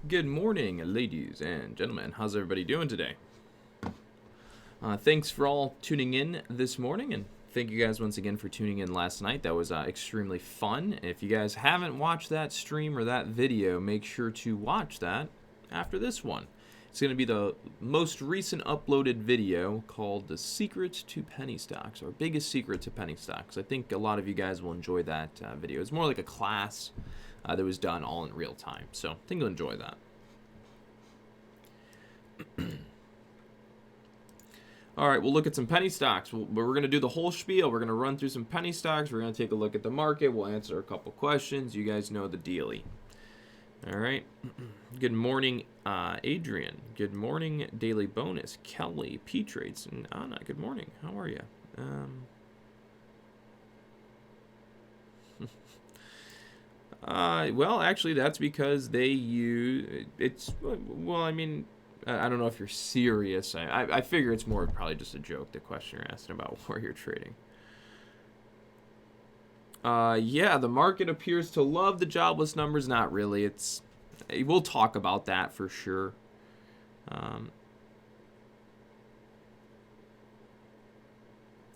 Good morning, ladies and gentlemen. How's everybody doing today? Thanks for all tuning in this morning, and thank you guys once again for tuning in last night. That was extremely fun. If you guys haven't watched that stream or that video, make sure to watch that after this one. It's going to be the most recent uploaded video called The Secret to Penny Stocks, or Biggest Secret to Penny Stocks. I think a lot of you guys will enjoy that video. It's more like a class that was done all in real time, so I think you'll enjoy that. All right, we'll look at some penny stocks. We're going to do the whole spiel. We're going to run through some penny stocks. We're going to take a look at the market. We'll answer a couple questions. You guys know the dealie. All right. Good morning, Adrian. Good morning, Daily Bonus. Kelly, P-Trades, and Anna. Good morning. How are you? Well, actually, that's because they use it's. Well, I mean, I don't know if you're serious. I figure it's more probably just a joke. The question you're asking about where you're trading. Yeah, the market appears to love the jobless numbers. Not really. We'll talk about that for sure.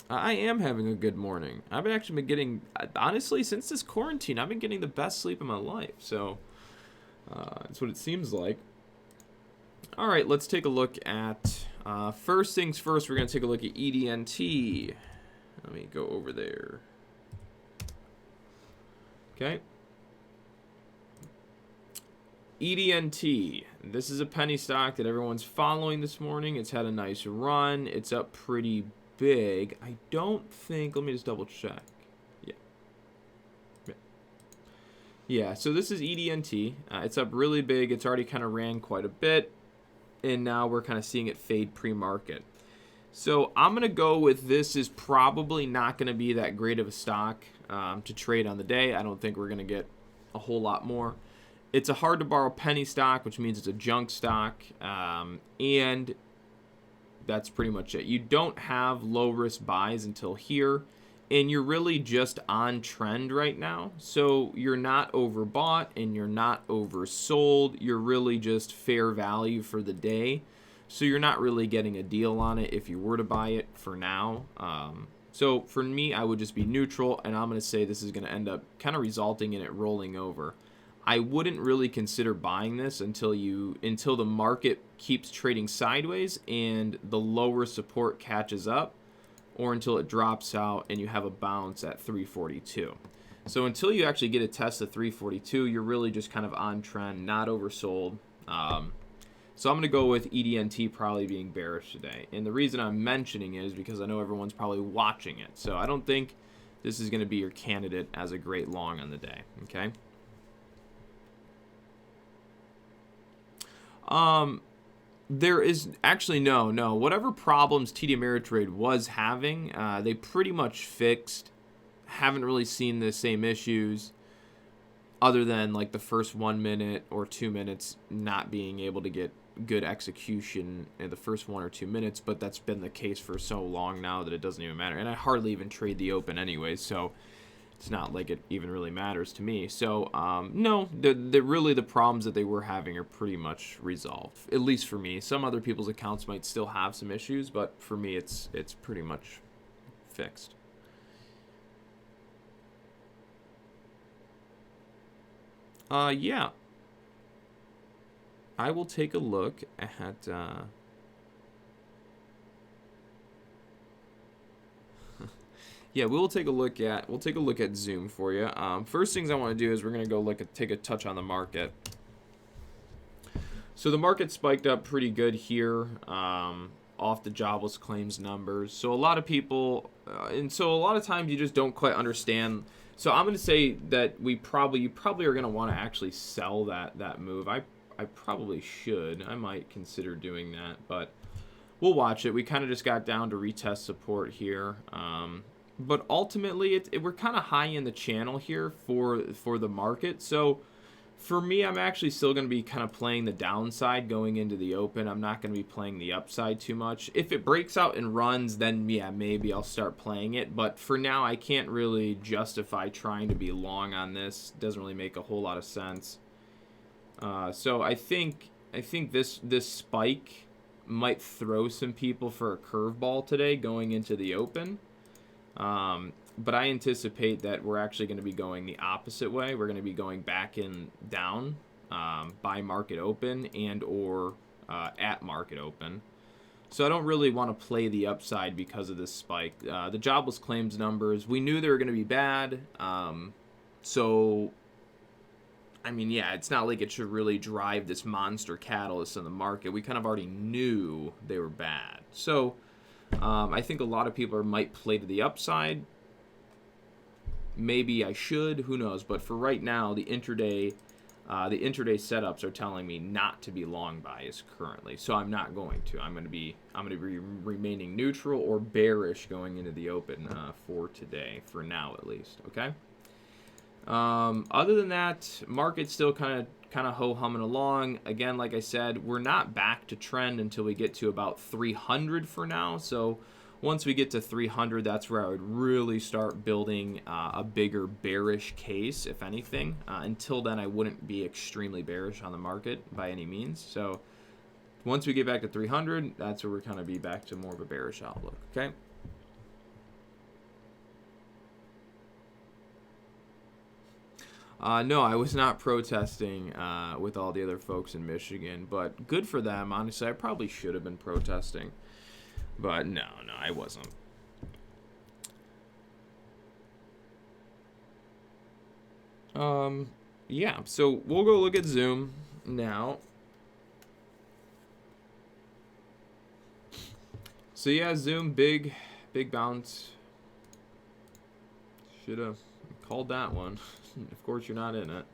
I am having a good morning. I've actually been getting, honestly, since this quarantine, I've been getting the best sleep of my life. So that's what it seems like. All right, let's take a look at, first things first, we're going to take a look at EDNT. Let me go over there. Okay. EDNT. This is a penny stock that everyone's following this morning. It's had a nice run. It's up pretty big. I don't think, let me just double check. Yeah, so this is EDNT. It's up really big. It's already kind of ran quite a bit, and now we're kind of seeing it fade pre-market. So I'm going to go with this is probably not going to be that great of a stock to trade on the day. I don't think we're going to get a whole lot more. It's a hard to borrow penny stock, which means it's a junk stock, and that's pretty much it. You don't have low risk buys until here, and you're really just on trend right now. So you're not overbought and you're not oversold. You're really just fair value for the day. So you're not really getting a deal on it if you were to buy it for now. So for me, I would just be neutral, and I'm going to say this is going to end up kind of resulting in it rolling over. I wouldn't really consider buying this until the market keeps trading sideways and the lower support catches up, or until it drops out and you have a bounce at 342. So until you actually get a test of 342, you're really just kind of on trend, not oversold. So I'm going to go with EDNT probably being bearish today. And the reason I'm mentioning it is because I know everyone's probably watching it. So I don't think this is going to be your candidate as a great long on the day. Okay. There is actually no. Whatever problems TD Ameritrade was having, they pretty much fixed. Haven't really seen the same issues, other than like the first 1 minute or 2 minutes not being able to get good execution in the first 1 or 2 minutes. But that's been the case for so long now that it doesn't even matter. And I hardly even trade the open anyway, so it's not like it even really matters to me. So, no, really the problems that they were having are pretty much resolved, at least for me. Some other people's accounts might still have some issues, but for me, it's pretty much fixed. Yeah. I will take a look at, yeah, we'll take a look at Zoom for you. First things I want to do is we're going to take a touch on the market. So the market spiked up pretty good here off the jobless claims numbers. So a lot of people, and so a lot of times you just don't quite understand. So I'm going to say that you probably are going to want to actually sell that move. I probably should. I might consider doing that, but we'll watch it. We kind of just got down to retest support here. But ultimately, we're kind of high in the channel here for the market. So for me, I'm actually still going to be kind of playing the downside going into the open. I'm not going to be playing the upside too much. If it breaks out and runs, then yeah, maybe I'll start playing it. But for now, I can't really justify trying to be long on this. Doesn't really make a whole lot of sense. So I think this spike might throw some people for a curveball today going into the open. But I anticipate that we're actually going to be going the opposite way. We're going to be going back in down by market open and or at market open. So I don't really want to play the upside because of this spike. The jobless claims numbers, we knew they were going to be bad. So, I mean, yeah, it's not like it should really drive this monster catalyst in the market. We kind of already knew they were bad. So I think a lot of people might play to the upside. Maybe I should, who knows? But for right now, the intraday setups are telling me not to be long biased currently, so I'm not going to. I'm going to be remaining neutral or bearish going into the open for today, for now at least. Okay. Other than that, market's still kind of ho-humming along. Again, like I said, we're not back to trend until we get to about 300 for now. So once we get to 300, that's where I would really start building a bigger bearish case, if anything. Until then, I wouldn't be extremely bearish on the market by any means. So once we get back to 300, that's where we're kind of be back to more of a bearish outlook. Okay. No, I was not protesting with all the other folks in Michigan, but good for them. Honestly, I probably should have been protesting, but no, I wasn't. Yeah, so we'll go look at Zoom now. So yeah, Zoom, big bounce. Should have called that one. Of course, you're not in it.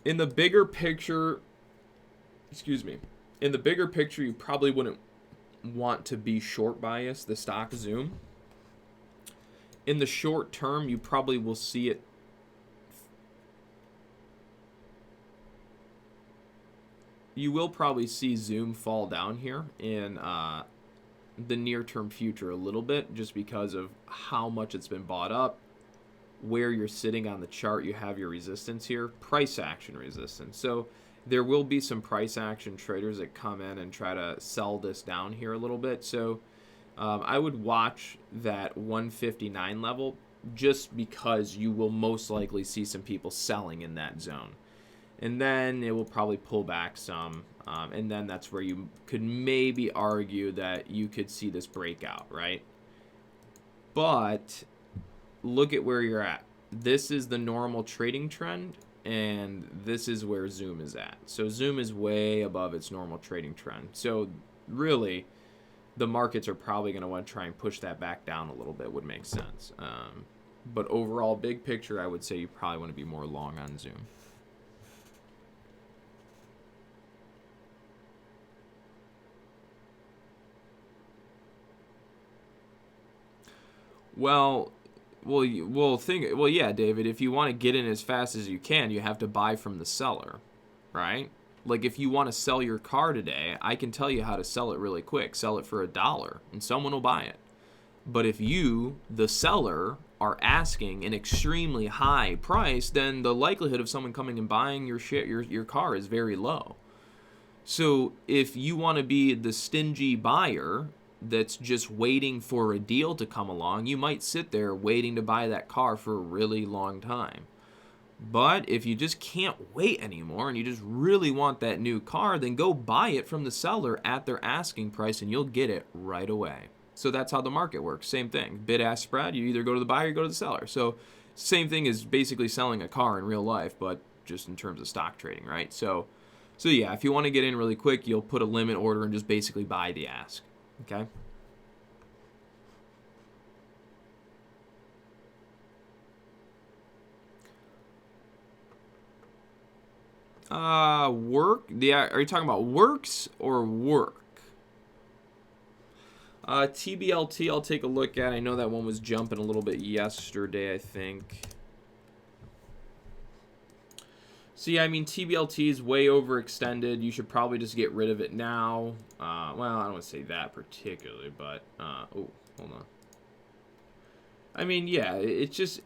In the bigger picture, in the bigger picture, you probably wouldn't want to be short bias the stock Zoom. In the short term, you probably will see it. You will probably see Zoom fall down here in the near-term future a little bit, just because of how much it's been bought up, where you're sitting on the chart. You have your resistance here, price action resistance. So there will be some price action traders that come in and try to sell this down here a little bit. So I would watch that 159 level, just because you will most likely see some people selling in that zone. And then it will probably pull back some. And then that's where you could maybe argue that you could see this breakout, right? But look at where you're at. This is the normal trading trend, and this is where Zoom is at. So Zoom is way above its normal trading trend. So really, the markets are probably going to want to try and push that back down a little bit, would make sense. But overall, big picture, I would say you probably want to be more long on Zoom. Well, yeah, David. If you want to get in as fast as you can, you have to buy from the seller, right? Like if you want to sell your car today, I can tell you how to sell it really quick. Sell it for $1, and someone will buy it. But if you, the seller, are asking an extremely high price, then the likelihood of someone coming and buying your car is very low. So if you want to be the stingy buyer that's just waiting for a deal to come along, you might sit there waiting to buy that car for a really long time. But if you just can't wait anymore and you just really want that new car, then go buy it from the seller at their asking price and you'll get it right away. So that's how the market works. Same thing. Bid-ask spread, you either go to the buyer or you go to the seller. So same thing as basically selling a car in real life, but just in terms of stock trading, right? So yeah, if you want to get in really quick, you'll put a limit order and just basically buy the ask. Okay. Work? Yeah, are you talking about works or work? TBLT, I'll take a look at. I know that one was jumping a little bit yesterday, I think. So yeah, I mean, TBLT is way overextended. You should probably just get rid of it now. Well, I don't want to say that particularly, but oh, hold on. I mean, yeah, it's just,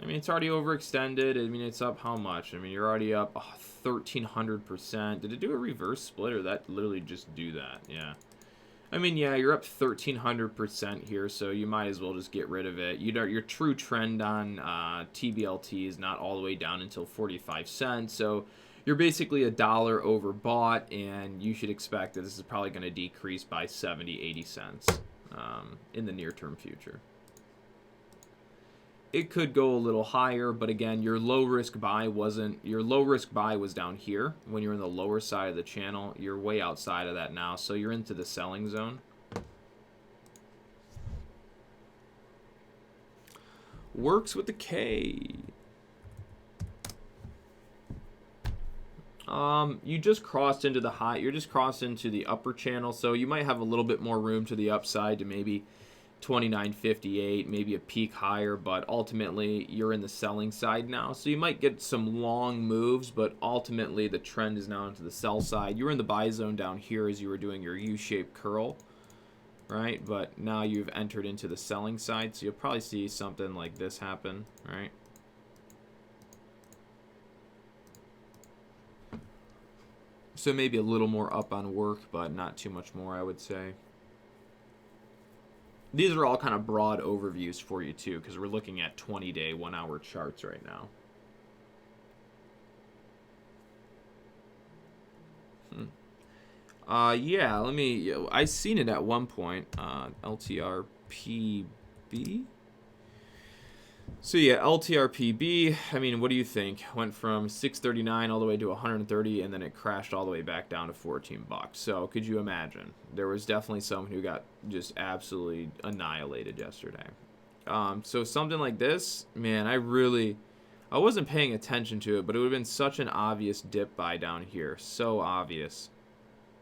I mean, it's already overextended. I mean, it's up how much? I mean, you're already up 1,300%. Did it do a reverse split, or that literally just do that? Yeah. I mean, yeah, you're up 1,300% here, so you might as well just get rid of it. You know, your true trend on TBLT is not all the way down until 45 cents, so you're basically $1 overbought, and you should expect that this is probably going to decrease by 70, 80 cents in the near-term future. It could go a little higher, but again, your low risk buy was down here when you're in the lower side of the channel. You're way outside of that now, so you're into the selling zone. Works with the K. You just crossed into the high. You're just crossed into the upper channel, so you might have a little bit more room to the upside to maybe 29.58, maybe a peak higher, but ultimately you're in the selling side now. So you might get some long moves, but ultimately the trend is now into the sell side. You were in the buy zone down here as you were doing your U-shaped curl, right? But now you've entered into the selling side, so you'll probably see something like this happen, right? So maybe a little more up on work, but not too much more, I would say. These are all kind of broad overviews for you, too, because we're looking at 20-day, 1-hour charts right now. Yeah, let me... I seen it at one point. LTRPB. So, yeah, LTRPB, I mean, what do you think? Went from 639 all the way to 130, and then it crashed all the way back down to 14 bucks. So, could you imagine? There was definitely someone who got just absolutely annihilated yesterday. So, something like this, man, I wasn't paying attention to it, but it would have been such an obvious dip buy down here. So obvious.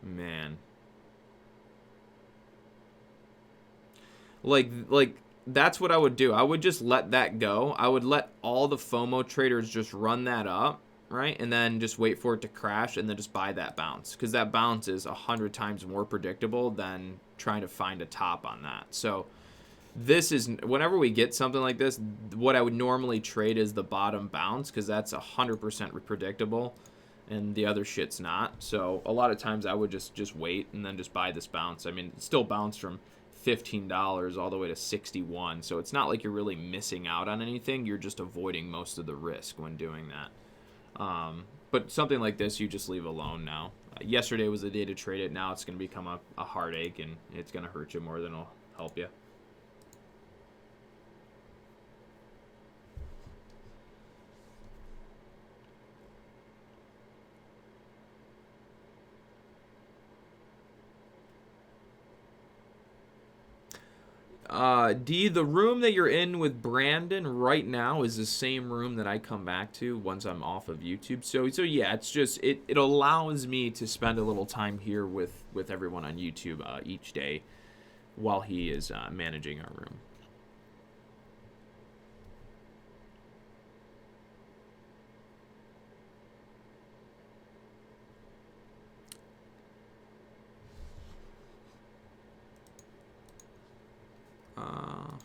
Man. Like, that's what I would do. I would just let that go. I would let all the FOMO traders just run that up, right? And then just wait for it to crash and then just buy that bounce. Because that bounce is 100 times more predictable than trying to find a top on that. So this is, whenever we get something like this, what I would normally trade is the bottom bounce, because that's 100% predictable and the other shit's not. So a lot of times I would just wait and then just buy this bounce. I mean, it still bounced from $15 all the way to 61, so it's not like you're really missing out on anything. You're just avoiding most of the risk when doing that. But something like this, you just leave alone now. Yesterday was the day to trade it. Now it's going to become a heartache, and it's going to hurt you more than it'll help you. D, the room that you're in with Brandon right now is the same room that I come back to once I'm off of YouTube. So yeah, it's just, it allows me to spend a little time here with everyone on YouTube each day while he is managing our room.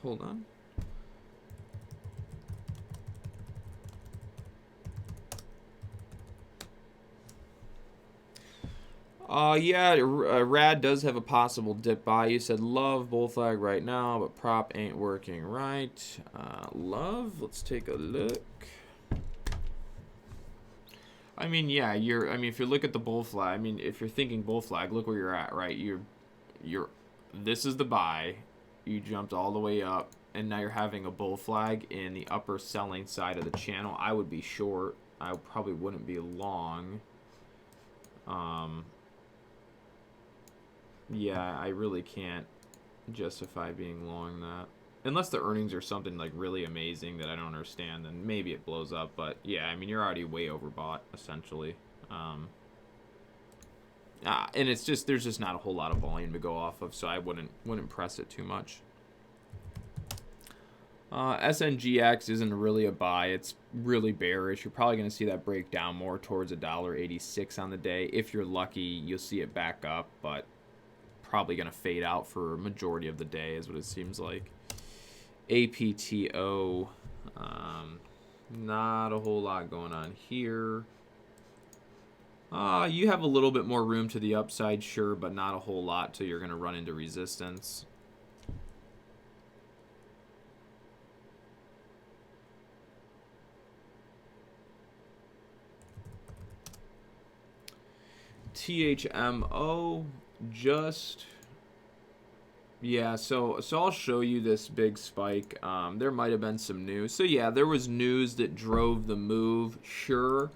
Hold on. Yeah, Rad does have a possible dip buy. You said love bull flag right now, but prop ain't working right. Love, let's take a look. I mean, yeah, I mean, if you look at the bull flag, I mean, if you're thinking bull flag, look where you're at, right? This is the buy. You jumped all the way up, and now you're having a bull flag in the upper selling side of the channel. I would be short. I probably wouldn't be long. Yeah, I really can't justify being long that. Unless the earnings are something like really amazing that I don't understand, then maybe it blows up. But yeah, I mean, you're already way overbought, essentially. And it's just, there's just not a whole lot of volume to go off of, so I wouldn't press it too much. SNGX isn't really a buy. It's really bearish. You're probably going to see that break down more towards $1.86 on the day. If you're lucky, you'll see it back up, but probably going to fade out for a majority of the day is what it seems like. APTO, not a whole lot going on here. You have a little bit more room to the upside, sure, but not a whole lot till you're going to run into resistance. THMO, just, yeah, so I'll show you this big spike. There might have been some news. So yeah, there was news that drove the move, sure.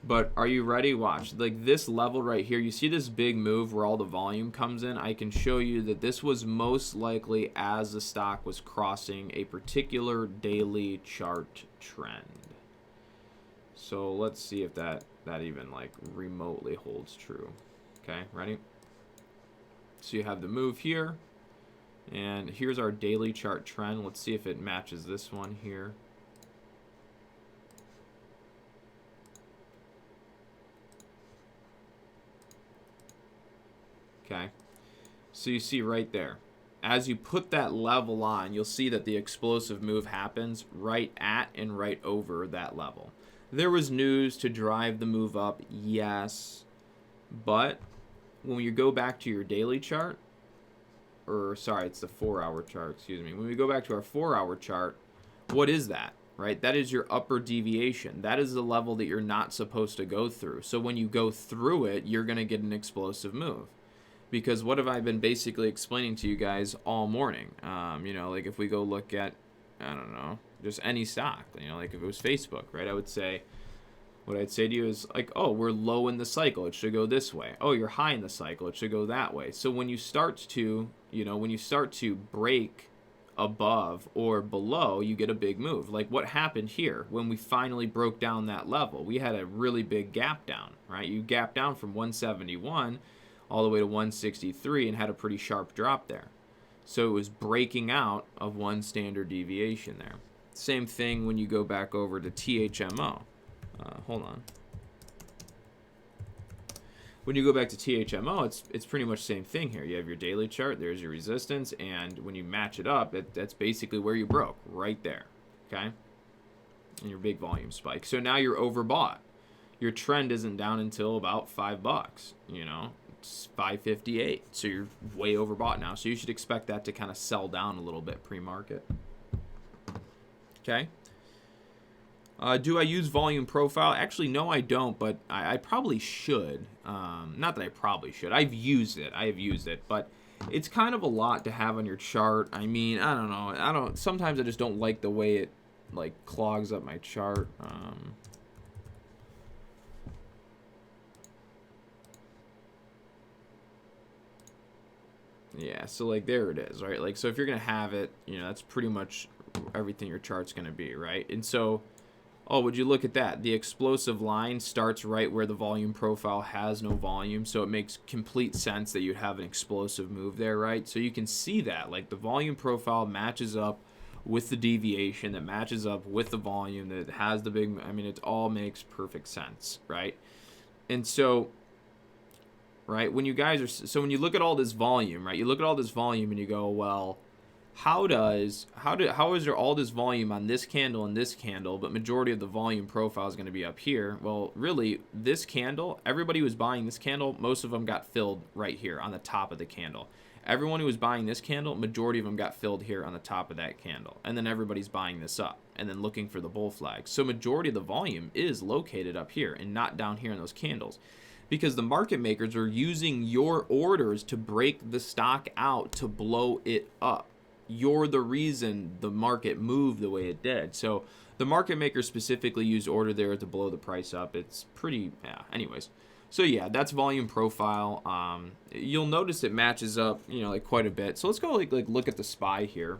But are you ready? Watch. Like this level right here, you see this big move where all the volume comes in? I can show you that this was most likely as the stock was crossing a particular daily chart trend. So let's see if that even like remotely holds true. Okay, ready? So you have the move here, and here's our daily chart trend. Let's see if it matches this one here. Okay, so you see right there, as you put that level on, you'll see that the explosive move happens right at and right over that level. There was news to drive the move up, yes, but when you go back to your daily chart, or sorry, it's the 4-hour chart, excuse me. When we go back to our 4-hour chart, what is that, right? That is your upper deviation. That is the level that you're not supposed to go through. So when you go through it, you're going to get an explosive move. Because what have I been basically explaining to you guys all morning? You know, like if we go look at, I don't know, just any stock, you know, like if it was Facebook, right? I would say, what I'd say to you is like, oh, we're low in the cycle, it should go this way. Oh, you're high in the cycle, it should go that way. So when you start to, you know, when you start to break above or below, you get a big move. Like what happened here when we finally broke down that level? We had a really big gap down, right? You gap down from 171 all the way to 163 and had a pretty sharp drop there. So it was breaking out of one standard deviation there. Same thing when you go back over to THMO. Hold on. When you go back to THMO, it's pretty much the same thing here. You have your daily chart, there's your resistance, and when you match it up, that's basically where you broke, right there, okay? And your big volume spike. So now you're overbought. Your trend isn't down until about $5, you know? It's 558, so you're way overbought now. So you should expect that to kind of sell down a little bit pre-market. Okay. Do I use volume profile? Actually, no, I don't, but I probably should. Not that I probably should. I've used it, but it's kind of a lot to have on your chart. I mean, I don't know. Sometimes I just don't like the way it like clogs up my chart. Yeah, so like there it is, right? Like, so if you're going to have it, you know, that's pretty much everything your chart's going to be, right? And so, oh, would you look at that? The explosive line starts right where the volume profile has no volume, so it makes complete sense that you'd have an explosive move there, right? So you can see that, like the volume profile matches up with the deviation, that matches up with the volume, that has the big, I mean, it all makes perfect sense, right? And so, right, when you guys are, so when you look at all this volume, right, you look at all this volume and you go, well, how is there all this volume on this candle and this candle, but majority of the volume profile is going to be up here? Well, really, this candle, everybody who was buying this candle, most of them got filled right here on the top of the candle. Everyone who was buying this candle, majority of them got filled here on the top of that candle. And then everybody's buying this up and then looking for the bull flag. So majority of the volume is located up here and not down here in those candles, because the market makers are using your orders to break the stock out to blow it up. You're the reason the market moved the way it did. So the market makers specifically used order there to blow the price up. It's pretty, yeah, anyways. So yeah, that's volume profile. You'll notice it matches up, you know, like quite a bit. So let's go like look at the SPY here,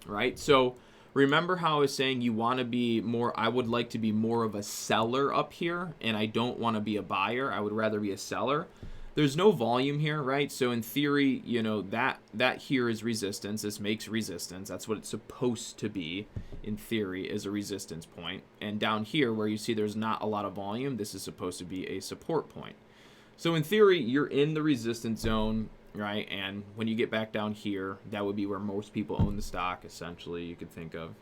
right? So remember how I was saying you want to be more, I would like to be more of a seller up here, and I don't want to be a buyer. I would rather be a seller. There's no volume here, right? So in theory, you know, that here is resistance. This makes resistance. That's what it's supposed to be, in theory, is a resistance point. And down here, where you see there's not a lot of volume, this is supposed to be a support point. So in theory, you're in the resistance zone. right? And when you get back down here, that would be where most people own the stock, essentially, you could think of.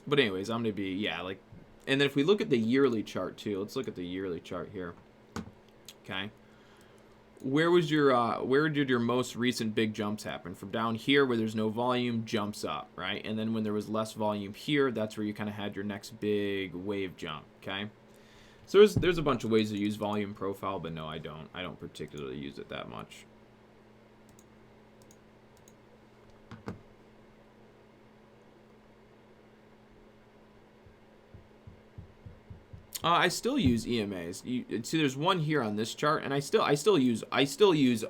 But anyways, I'm going to be, yeah, like, and then if we look at the yearly chart too, let's look at the yearly chart here. Okay. Where did your most recent big jumps happen? From down here where there's no volume, jumps up, right? And then when there was less volume here, that's where you kind of had your next big wave jump, okay? So there's a bunch of ways to use volume profile, but no, I don't particularly use it that much. I still use EMAs. See, there's one here on this chart, and I still use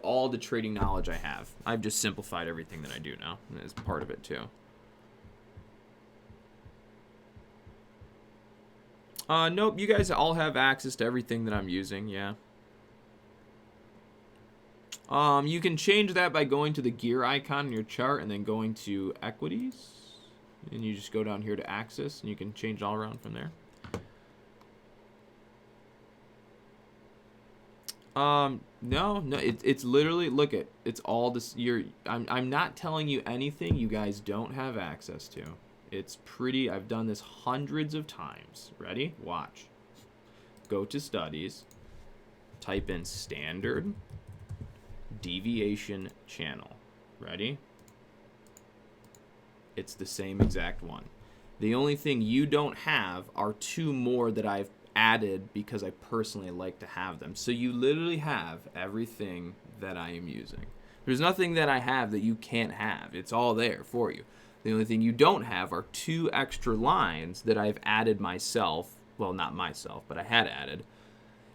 all the trading knowledge I have. I've just simplified everything that I do now as part of it too. Nope. You guys all have access to everything that I'm using. Yeah. You can change that by going to the gear icon in your chart and then going to equities, and you just go down here to access, and you can change it all around from there. No, it's literally, look at, it's all this, I'm not telling you anything you guys don't have access to. It's pretty, I've done this hundreds of times. Ready? Watch. Go to studies, type in standard deviation channel. Ready? It's the same exact one. The only thing you don't have are two more that I've added because I personally like to have them. So you literally have everything that I am using. There's nothing that I have that you can't have. It's all there for you. The only thing you don't have are two extra lines that I've added myself. Well, not myself, but I had added.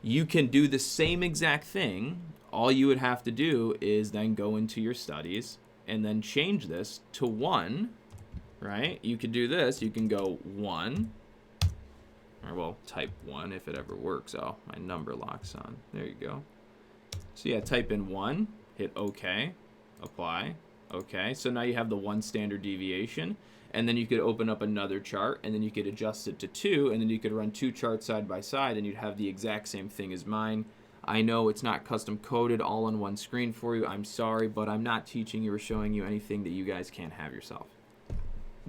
You can do the same exact thing. All you would have to do is then go into your studies and then change this to 1, right? You could do this. You can go 1. Or, well, type 1 if it ever works. Oh, my number locks on. There you go. So, yeah, type in 1, hit OK, apply, OK. So now you have the 1 standard deviation. And then you could open up another chart, and then you could adjust it to 2, and then you could run 2 charts side by side, and you'd have the exact same thing as mine. I know it's not custom coded all on one screen for you. I'm sorry, but I'm not teaching you or showing you anything that you guys can't have yourself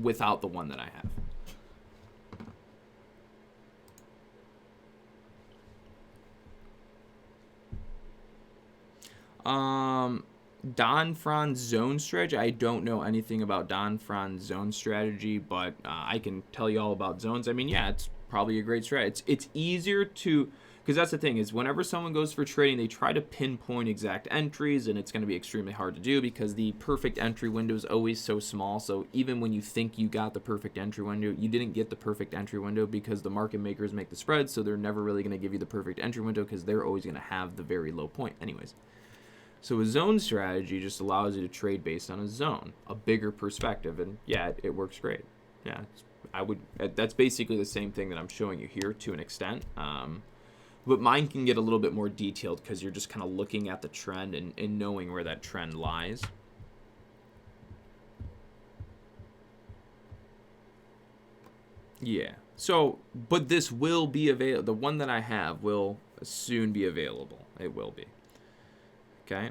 without the one that I have. Don Fran's zone strategy. I don't know anything about Don Fran's zone strategy, but I can tell you all about zones. I mean, yeah, it's probably a great strategy. It's easier to, because that's the thing is whenever someone goes for trading, they try to pinpoint exact entries, and it's going to be extremely hard to do because the perfect entry window is always so small. So even when you think you got the perfect entry window, you didn't get the perfect entry window because the market makers make the spread, so they're never really going to give you the perfect entry window because they're always going to have the very low point anyways. So a zone strategy just allows you to trade based on a zone, a bigger perspective, and yeah, it works great. Yeah, that's basically the same thing that I'm showing you here to an extent. But mine can get a little bit more detailed because you're just kind of looking at the trend and knowing where that trend lies. Yeah. So, but this will be available. The one that I have will soon be available. It will be. Okay.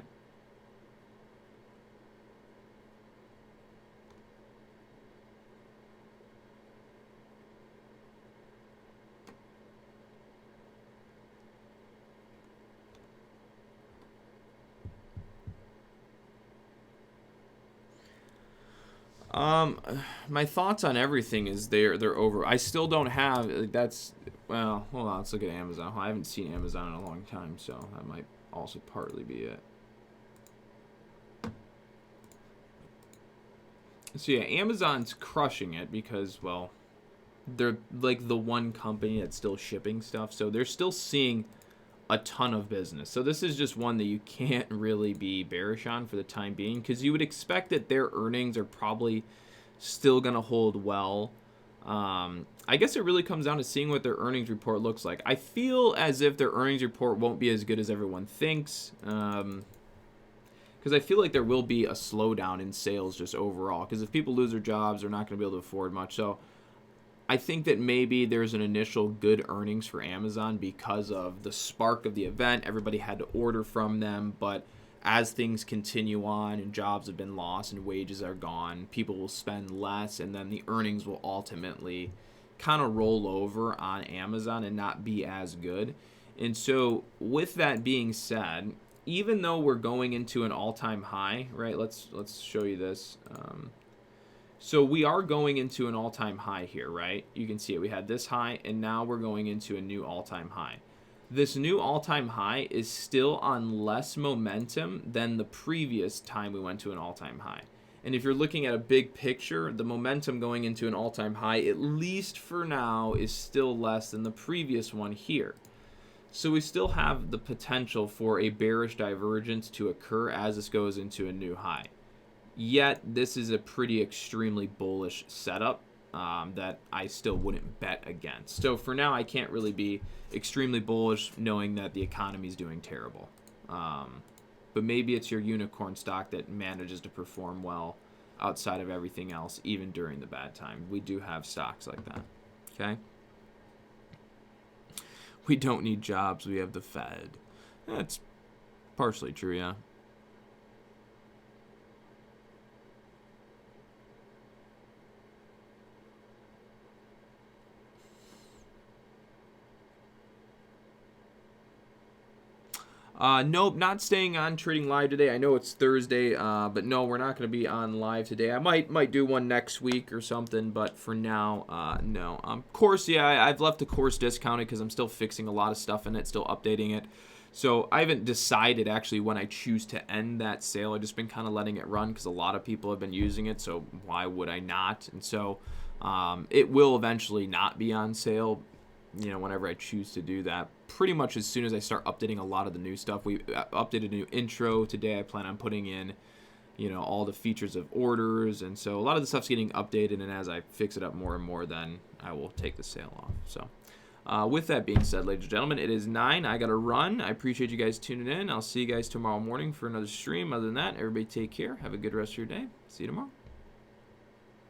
My thoughts on everything is they're over. I still don't have, that's, well, hold on, let's look at Amazon. I haven't seen Amazon in a long time, so that might also partly be it. So yeah, Amazon's crushing it because, well, they're like the one company that's still shipping stuff, so they're still seeing a ton of business. So this is just one that you can't really be bearish on for the time being because you would expect that their earnings are probably still going to hold well. I guess it really comes down to seeing what their earnings report looks like. I feel as if their earnings report won't be as good as everyone thinks. Because I feel like there will be a slowdown in sales just overall. Because if people lose their jobs, they're not going to be able to afford much. So I think that maybe there's an initial good earnings for Amazon because of the spark of the event. Everybody had to order from them. But as things continue on and jobs have been lost and wages are gone, people will spend less, and then the earnings will ultimately kind of roll over on Amazon and not be as good. And so with that being said, even though we're going into an all-time high, right? Let's show you this. So we are going into an all-time high here, right? You can see it. We had this high, and now we're going into a new all-time high. This new all-time high is still on less momentum than the previous time we went to an all-time high. And if you're looking at a big picture, the momentum going into an all-time high, at least for now, is still less than the previous one here. So we still have the potential for a bearish divergence to occur as this goes into a new high. Yet, this is a pretty extremely bullish setup that I still wouldn't bet against. So for now, I can't really be extremely bullish knowing that the economy is doing terrible. But maybe it's your unicorn stock that manages to perform well outside of everything else, even during the bad time. We do have stocks like that. Okay? We don't need jobs. We have the Fed. That's partially true, yeah. Nope, not staying on Trading Live today. I know it's Thursday, but no, we're not going to be on live today. I might do one next week or something, but for now, no. Course, yeah, I've left the course discounted because I'm still fixing a lot of stuff in it, still updating it. So I haven't decided actually when I choose to end that sale. I've just been kind of letting it run because a lot of people have been using it, so why would I not? And so it will eventually not be on sale, whenever I choose to do that. Pretty much as soon as I start updating a lot of the new stuff. We updated a new intro today. I plan on putting in, all the features of orders. And so a lot of the stuff's getting updated. And as I fix it up more and more, then I will take the sale off. So with that being said, ladies and gentlemen, it is 9. I got to run. I appreciate you guys tuning in. I'll see you guys tomorrow morning for another stream. Other than that, everybody take care. Have a good rest of your day. See you tomorrow.